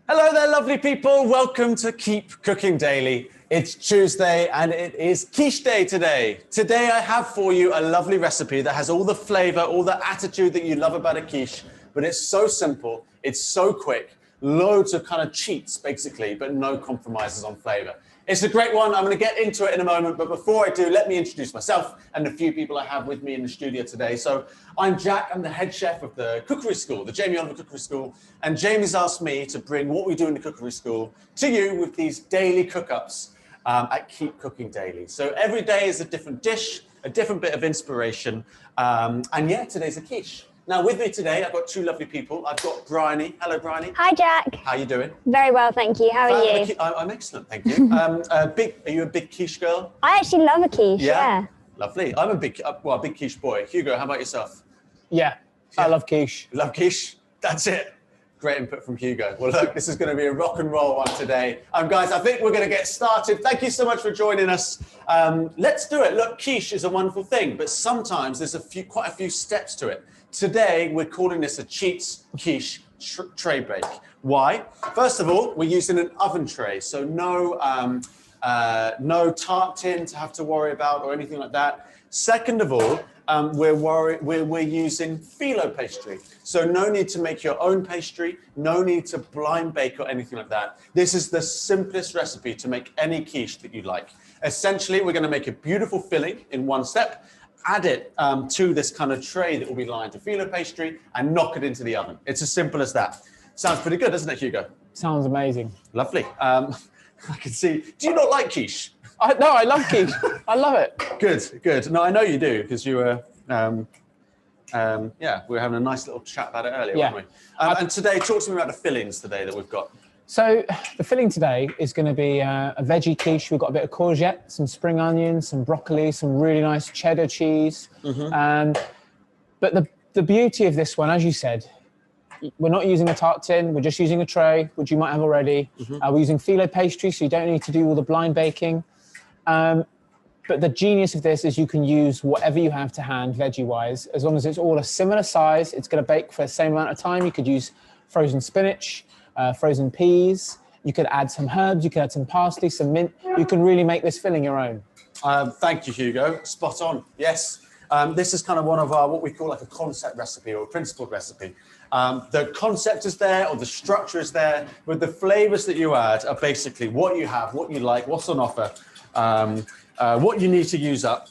Hello there, lovely people. Welcome to Keep Cooking Daily. It's Tuesday and it is quiche day today. Today I have for you a lovely recipe that has all the flavor, all the attitude that you love about a quiche, but it's so simple, it's so quick, loads of kind of cheats basically, but no compromises on flavor. It's a great one. I'm going to get into it in a moment, but before I do, let me introduce myself and the few people I have with me in the studio today. So I'm Jack. I'm the head chef of the cookery school, the Jamie Oliver Cookery School, and Jamie's asked me to bring what we do in the cookery school to you with these daily cook-ups at Keep Cooking Daily. So every day is a different dish, a different bit of inspiration, and yeah, today's a quiche. Now with me today, I've got two lovely people. I've got Bryony. Hello, Bryony. Hi, Jack. How are you doing? Very well, thank you. How are you? I'm excellent, thank you. Are you a big quiche girl? I actually love a quiche, yeah. Lovely. I'm a big quiche boy. Hugo, how about yourself? Yeah, I love quiche. You love quiche? That's it. Great input from Hugo. Well, look, this is going to be a rock and roll one today. Guys, I think we're going to get started. Thank you so much for joining us. Let's do it. Look, quiche is a wonderful thing, but sometimes there's quite a few steps to it. Today, we're calling this a cheats quiche tray bake. Why? First of all, we're using an oven tray, so no tart tin to have to worry about or anything like that. Second of all, we're using phyllo pastry. So no need to make your own pastry, no need to blind bake or anything like that. This is the simplest recipe to make any quiche that you like. Essentially, we're going to make a beautiful filling in one step, add it to this kind of tray that will be lined to phyllo pastry and knock it into the oven. It's as simple as that. Sounds pretty good, doesn't it, Hugo? Sounds amazing. Lovely. I can see. Do you not like quiche? No, I love quiche. I love it. Good, good. No, I know you do because you were, we were having a nice little chat about it earlier, weren't we? And today, talk to me about the fillings today that we've got. So the filling today is going to be a veggie quiche. We've got a bit of courgette, some spring onions, some broccoli, some really nice cheddar cheese. But the beauty of this one, as you said, we're not using a tart tin, we're just using a tray, which you might have already. We're using phyllo pastry, so you don't need to do all the blind baking. But the genius of this is you can use whatever you have to hand, veggie-wise, as long as it's all a similar size. It's going to bake for the same amount of time. You could use frozen spinach, frozen peas. You could add some herbs. You could add some parsley, some mint. You can really make this filling your own. Thank you, Hugo. Spot on. Yes. This is kind of one of our, what we call like a concept recipe or a principled recipe. The concept is there or the structure is there, but the flavors that you add are basically what you have, what you like, what's on offer, what you need to use up.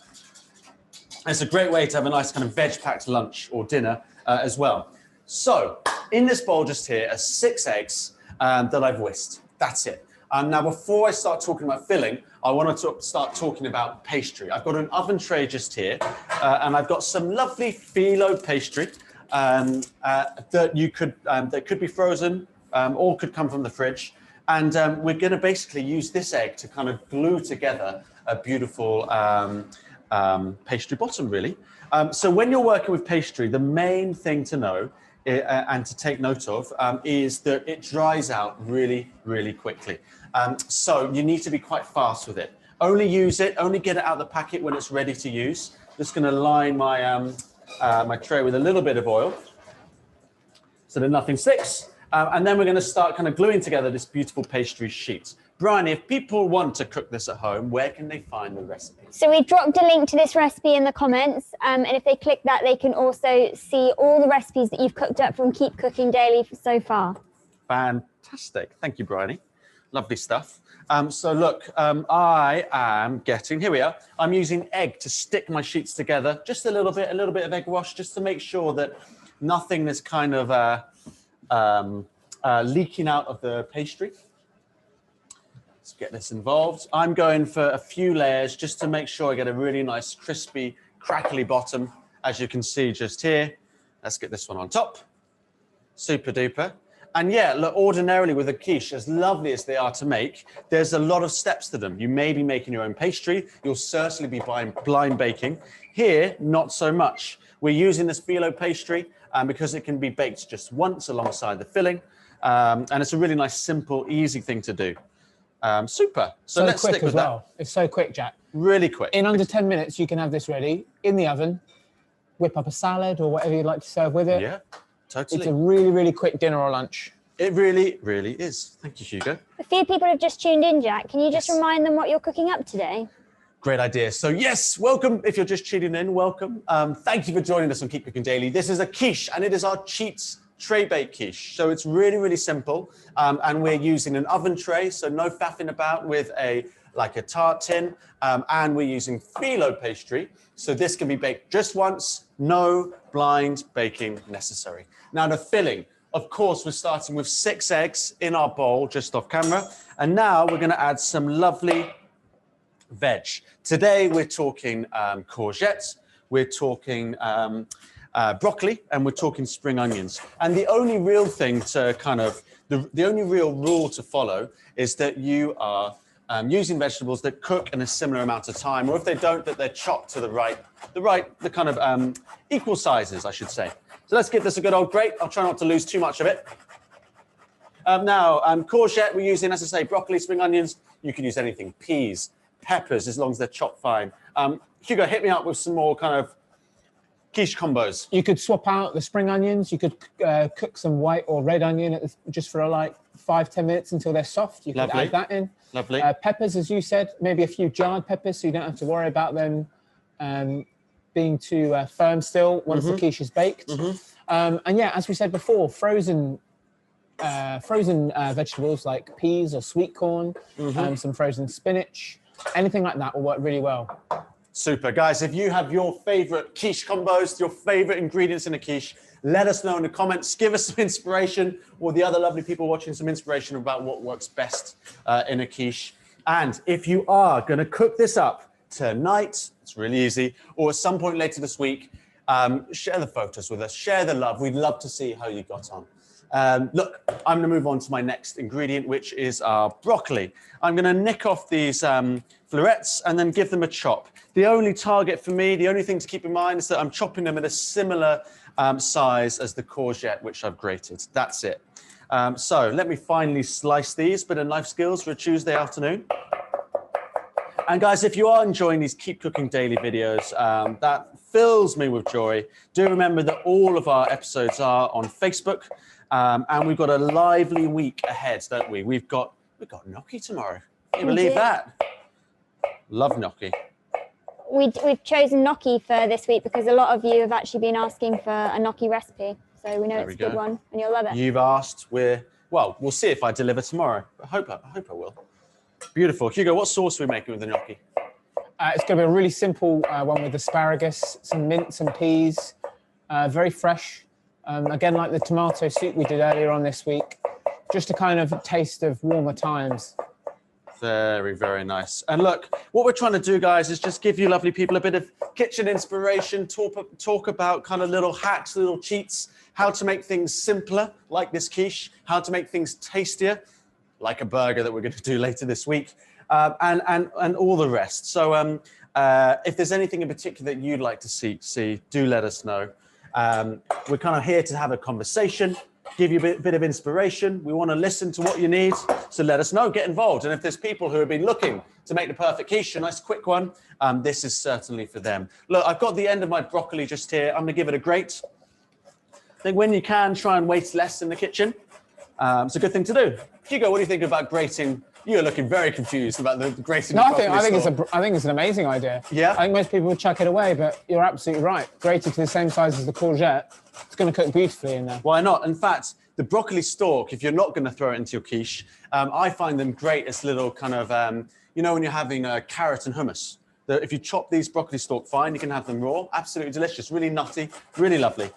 It's a great way to have a nice kind of veg-packed lunch or dinner as well. So in this bowl just here are 6 eggs that I've whisked. That's it. Now, before I start talking about filling, I want to start talking about pastry. I've got an oven tray just here, and I've got some lovely phyllo pastry that could be frozen or could come from the fridge. And we're going to basically use this egg to kind of glue together a beautiful pastry bottom, really. So when you're working with pastry, the main thing to know and to take note of is that it dries out really, really quickly. So you need to be quite fast with it. Only use it, only get it out of the packet when it's ready to use. Just going to line my, my tray with a little bit of oil so that nothing sticks. And then we're going to start kind of gluing together this beautiful pastry sheet. Bryony, if people want to cook this at home, where can they find the recipe? So we dropped a link to this recipe in the comments, and if they click that, they can also see all the recipes that you've cooked up from Keep Cooking Daily so far. Fantastic. Thank you, Bryony. Lovely stuff. So look, I am getting, here we are. I'm using egg to stick my sheets together. Just a little bit of egg wash, just to make sure that nothing is kind of leaking out of the pastry. Let's get this involved. I'm going for a few layers just to make sure I get a really nice, crispy, crackly bottom, as you can see just here. Let's get this one on top. Super duper. And yeah, look, ordinarily with a quiche, as lovely as they are to make, there's a lot of steps to them. You may be making your own pastry. You'll certainly be blind baking. Here, not so much. We're using this phyllo pastry because it can be baked just once alongside the filling. And it's a really nice, simple, easy thing to do. Super. So let's stick with that. It's so quick, Jack. Really quick. In under 10 minutes, you can have this ready in the oven, whip up a salad or whatever you'd like to serve with it. Yeah, totally. It's a really, really quick dinner or lunch. It really, really is. Thank you, Hugo. A few people have just tuned in, Jack. Can you just Yes. remind them what you're cooking up today? Great idea. So yes, welcome. If you're just tuning in, welcome. Thank you for joining us on Keep Cooking Daily. This is a quiche, and it is our Quiche Traybake quiche. So it's really, really simple. And we're using an oven tray, so no faffing about with a tart tin. And we're using phyllo pastry. So this can be baked just once, no blind baking necessary. Now the filling, of course, we're starting with 6 eggs in our bowl, just off camera. And now we're gonna add some lovely veg. Today we're talking courgettes, we're talking broccoli, and we're talking spring onions. And the only real thing to the only real rule to follow is that you are using vegetables that cook in a similar amount of time, or if they don't, that they're chopped to the kind of equal sizes, I should say. So let's give this a good old grate. I'll try not to lose too much of it. Now, courgette, we're using, as I say, broccoli, spring onions. You can use anything, peas, peppers, as long as they're chopped fine. Hugo, hit me up with some more kind of quiche combos. You could swap out the spring onions. You could cook some white or red onion just for like 5-10 minutes until they're soft. You could add that in. Lovely. Peppers, as you said, maybe a few jarred peppers, so you don't have to worry about them being too firm still once the quiche is baked. And yeah, as we said before, frozen vegetables like peas or sweet corn, some frozen spinach, anything like that will work really well. Super. Guys, if you have your favorite quiche combos, your favorite ingredients in a quiche, let us know in the comments. Give us some inspiration, or the other lovely people watching some inspiration about what works best in a quiche. And if you are going to cook this up tonight, it's really easy, or at some point later this week, share the photos with us, share the love. We'd love to see how you got on. Look, I'm going to move on to my next ingredient, which is our broccoli. I'm going to nick off these florets and then give them a chop. The only target for me, the only thing to keep in mind is that I'm chopping them at a similar size as the courgette, which I've grated. That's it. So let me finally slice these, bit of knife skills for a Tuesday afternoon. And guys, if you are enjoying these Keep Cooking Daily videos, that fills me with joy. Do remember that all of our episodes are on Facebook. And we've got a lively week ahead, don't we? We've got gnocchi tomorrow. Can you believe that? Love gnocchi. We've chosen gnocchi for this week because a lot of you have actually been asking for a gnocchi recipe. So we know it's a good one and you'll love it. You've asked, we'll see if I deliver tomorrow. I hope I will. Beautiful. Hugo, what sauce are we making with the gnocchi? It's going to be a really simple one with asparagus, some mint, some peas, very fresh. Again, like the tomato soup we did earlier on this week, just a kind of taste of warmer times. Very, very nice. And look, what we're trying to do, guys, is just give you lovely people a bit of kitchen inspiration, talk about kind of little hacks, little cheats, how to make things simpler, like this quiche, how to make things tastier, like a burger that we're going to do later this week, and all the rest. So if there's anything in particular that you'd like to see, do let us know. We're kind of here to have a conversation, give you a bit of inspiration. We want to listen to what you need, so let us know, get involved. And if there's people who have been looking to make the perfect quiche, a nice quick one, this is certainly for them. Look, I've got the end of my broccoli just here. I'm going to give it a grate. I think when you can, try and waste less in the kitchen. It's a good thing to do. Hugo, what do you think about grating? You're looking very confused about the grating. No, I think it's an amazing idea. Yeah. I think most people would chuck it away, but you're absolutely right. Grated to the same size as the courgette, it's going to cook beautifully in there. Why not? In fact, the broccoli stalk, if you're not going to throw it into your quiche, I find them great as little kind of, when you're having carrot and hummus. If you chop these broccoli stalk fine, you can have them raw. Absolutely delicious, really nutty, really lovely.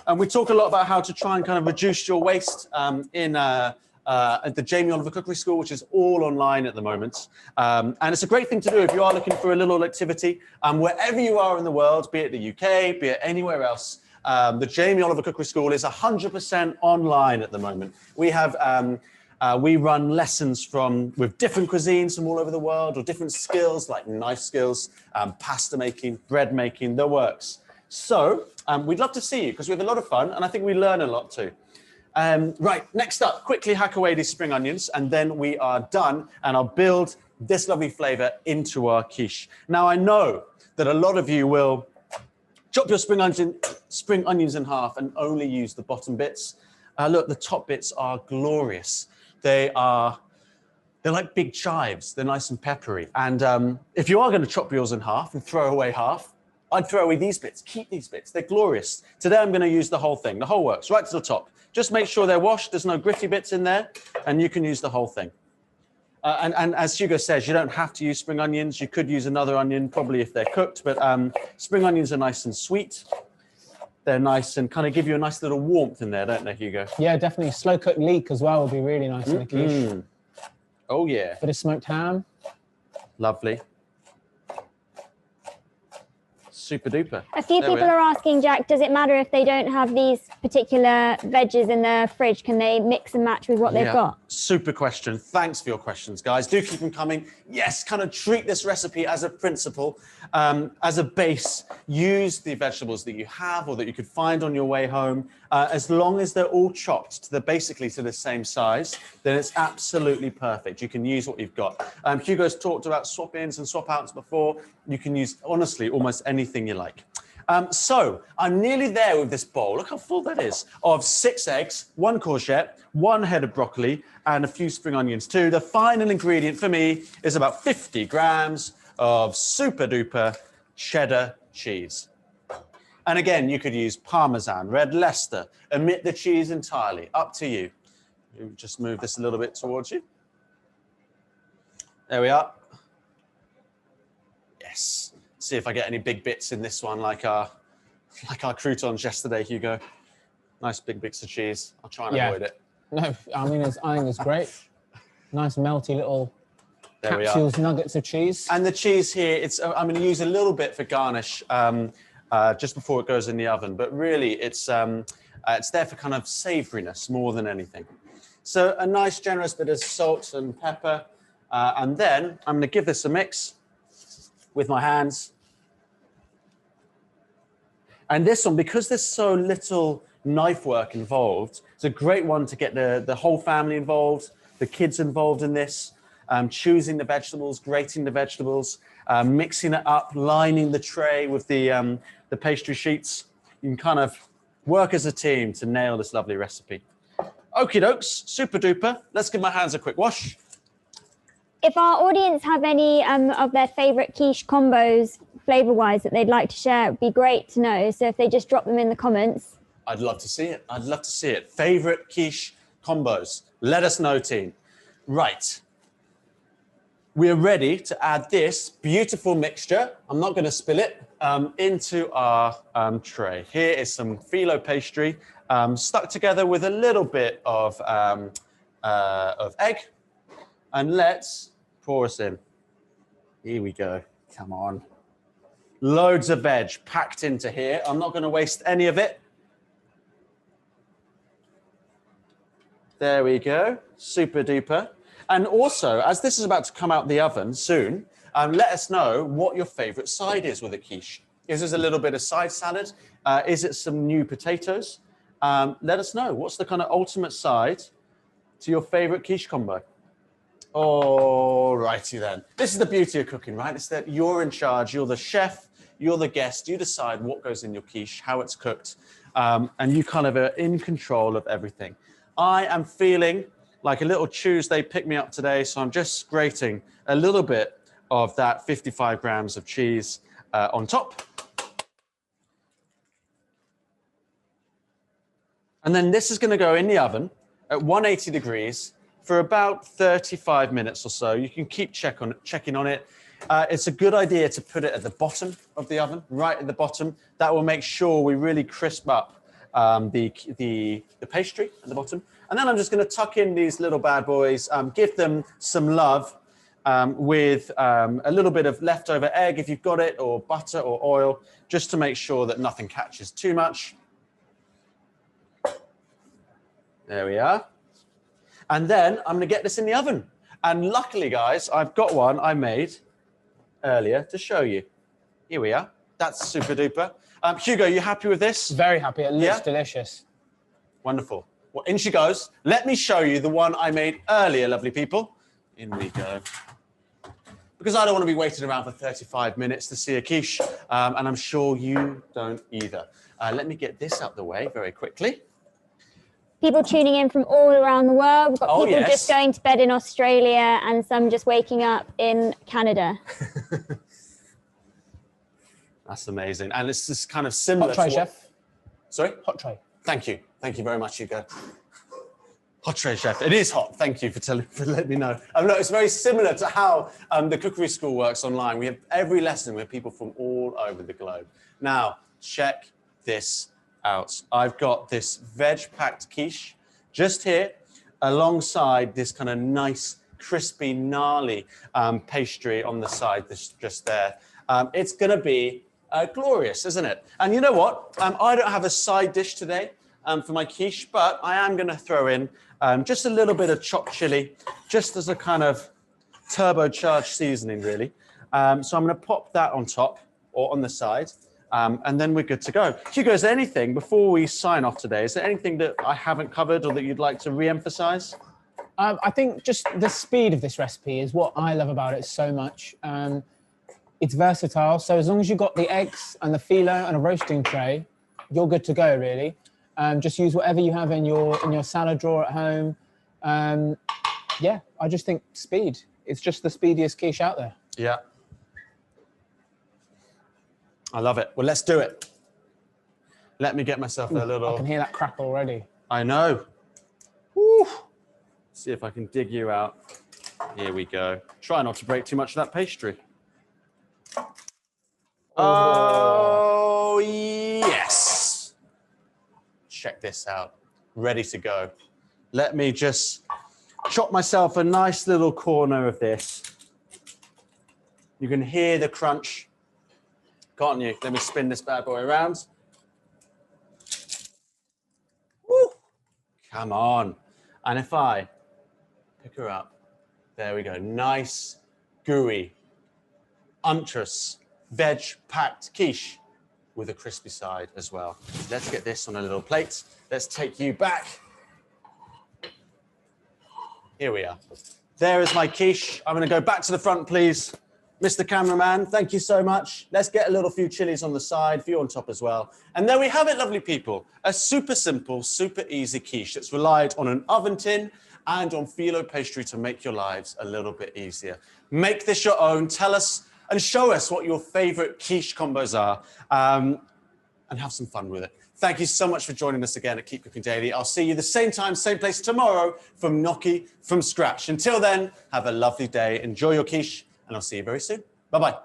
And we talk a lot about how to try and kind of reduce your waste at the Jamie Oliver Cookery School, which is all online at the moment. And it's a great thing to do if you are looking for a little activity. Wherever you are in the world, be it the UK, be it anywhere else, the Jamie Oliver Cookery School is 100% online at the moment. We have we run lessons with different cuisines from all over the world, or different skills like knife skills, pasta making, bread making, the works. So we'd love to see you because we have a lot of fun, and I think we learn a lot too. Right, next up, quickly hack away these spring onions, and then we are done, and I'll build this lovely flavor into our quiche. Now, I know that a lot of you will chop your spring onions in half and only use the bottom bits. Look, the top bits are glorious. They're like big chives. They're nice and peppery. And if you are going to chop yours in half and throw away half, I'd throw away these bits. Keep these bits. They're glorious. Today I'm going to use the whole thing, the whole works, right to the top. Just make sure they're washed. There's no gritty bits in there, and you can use the whole thing. And as Hugo says, you don't have to use spring onions. You could use another onion, probably if they're cooked. But spring onions are nice and sweet. They're nice and kind of give you a nice little warmth in there, don't they, Hugo? Yeah, definitely. Slow cooked leek as well would be really nice in a quiche. Oh, yeah. Bit of smoked ham. Lovely. Super duper. A few people are asking, Jack, does it matter if they don't have these particular veggies in the fridge? Can they mix and match with what they've got? Super question. Thanks for your questions, guys. Do keep them coming. Yes, kind of treat this recipe as a principle, as a base. Use the vegetables that you have or that you could find on your way home. As long as they're all chopped to basically to the same size, then it's absolutely perfect. You can use what you've got. Hugo's talked about swap-ins and swap-outs before. You can use, honestly, almost anything you like. So I'm nearly there with this bowl. Look how full that is of 6 eggs, 1 courgette, 1 head of broccoli, and a few spring onions too. The final ingredient for me is about 50 grams of super duper cheddar cheese. And again, you could use Parmesan, red Leicester, omit the cheese entirely, up to you. Just move this a little bit towards you. There we are. Yes. See if I get any big bits in this one, like our croutons yesterday, Hugo. Nice big bits of cheese. I'll try and avoid it. No, I think it's great. Nice melty little capsules, nuggets of cheese. And the cheese here, I'm going to use a little bit for garnish just before it goes in the oven. But really, it's there for kind of savouriness more than anything. So a nice generous bit of salt and pepper. And then I'm going to give this a mix with my hands. And this one, because there's so little knife work involved, it's a great one to get the whole family involved, the kids involved in this, choosing the vegetables, grating the vegetables, mixing it up, lining the tray with the pastry sheets. You can kind of work as a team to nail this lovely recipe. Okie dokes, super duper. Let's give my hands a quick wash. If our audience have any of their favourite quiche combos, flavour-wise, that they'd like to share, it'd be great to know. So if they just drop them in the comments. I'd love to see it. I'd love to see it. Favourite quiche combos. Let us know, team. Right. We're ready to add this beautiful mixture. I'm not going to spill it into our tray. Here is some phyllo pastry stuck together with a little bit of egg. And let's pour us in. Here we go. Come on. Loads of veg packed into here. I'm not going to waste any of it. There we go. Super duper. And also, as this is about to come out the oven soon, let us know what your favorite side is with a quiche. Is this a little bit of side salad? Is it some new potatoes? Let us know. What's the kind of ultimate side to your favorite quiche combo? All righty then. This is the beauty of cooking, right? It's that you're in charge. You're the chef. You're the guest. You decide what goes in your quiche, how it's cooked, and you kind of are in control of everything. I am feeling like a little Tuesday pick-me-up today, so I'm just grating a little bit of that 55 grams of cheese on top. And then this is going to go in the oven at 180 degrees for about 35 minutes or so. You can keep checking on it. It's a good idea to put it at the bottom of the oven, right at the bottom. That will make sure we really crisp up the pastry at the bottom. And then I'm just going to tuck in these little bad boys, give them some love with a little bit of leftover egg if you've got it, or butter or oil, just to make sure that nothing catches too much. There we are. And then I'm going to get this in the oven. And luckily, guys, I've got one I made earlier to show you. Here we are. That's super duper. Hugo, you happy with this? Very happy. It looks delicious. Wonderful. Well, in she goes. Let me show you the one I made earlier, lovely people. In we go. Because I don't want to be waiting around for 35 minutes to see a quiche, and I'm sure you don't either. Let me get this out the way very quickly. people tuning in from all around the world. We've got Oh, people yes. just going to bed in Australia and some just waking up in Canada. That's amazing. And it's just kind of similar Hot tray, to what... chef. Sorry? Hot tray. Thank you. Thank you very much, Hugo. Hot tray, chef. It is hot. Thank you for letting me know. No, it's very similar to how the cookery school works online. We have every lesson with people from all over the globe. Now, check this out. I've got this veg-packed quiche just here alongside this kind of nice, crispy, gnarly pastry on the side, just there. It's going to be glorious, isn't it? And you know what? I don't have a side dish today for my quiche, but I am going to throw in just a little bit of chopped chili, just as a kind of turbocharged seasoning, really. So I'm going to pop that on top or on the side, and then we're good to go. Hugo, is there anything, before we sign off today, is there anything that I haven't covered or that you'd like to re-emphasize? I think just the speed of this recipe is what I love about it so much. It's versatile, so as long as you've got the eggs and the phyllo and a roasting tray, you're good to go, really. Just use whatever you have in your salad drawer at home. Yeah, I just think speed. It's just the speediest quiche out there. Yeah. I love it. Well, let's do it. Let me get myself a little... I can hear that crackle already. I know. Woo. See if I can dig you out. Here we go. Try not to break too much of that pastry. Oh, yes. Check this out. Ready to go. Let me just chop myself a nice little corner of this. You can hear the crunch, can't you? Let me spin this bad boy around. Woo. Come on. And if I pick her up, there we go. Nice, gooey, unctuous, veg-packed quiche with a crispy side as well. Let's get this on a little plate. Let's take you back. Here we are. There is my quiche. I'm going to go back to the front, please. Mr. Cameraman, thank you so much. Let's get a little few chilies on the side, few on top as well. And there we have it, lovely people. A super simple, super easy quiche that's relied on an oven tin and on phyllo pastry to make your lives a little bit easier. Make this your own. Tell us and show us what your favorite quiche combos are, and have some fun with it. Thank you so much for joining us again at Keep Cooking Daily. I'll see you the same time, same place tomorrow from gnocchi from scratch. Until then, have a lovely day. Enjoy your quiche, and I'll see you very soon. Bye-bye.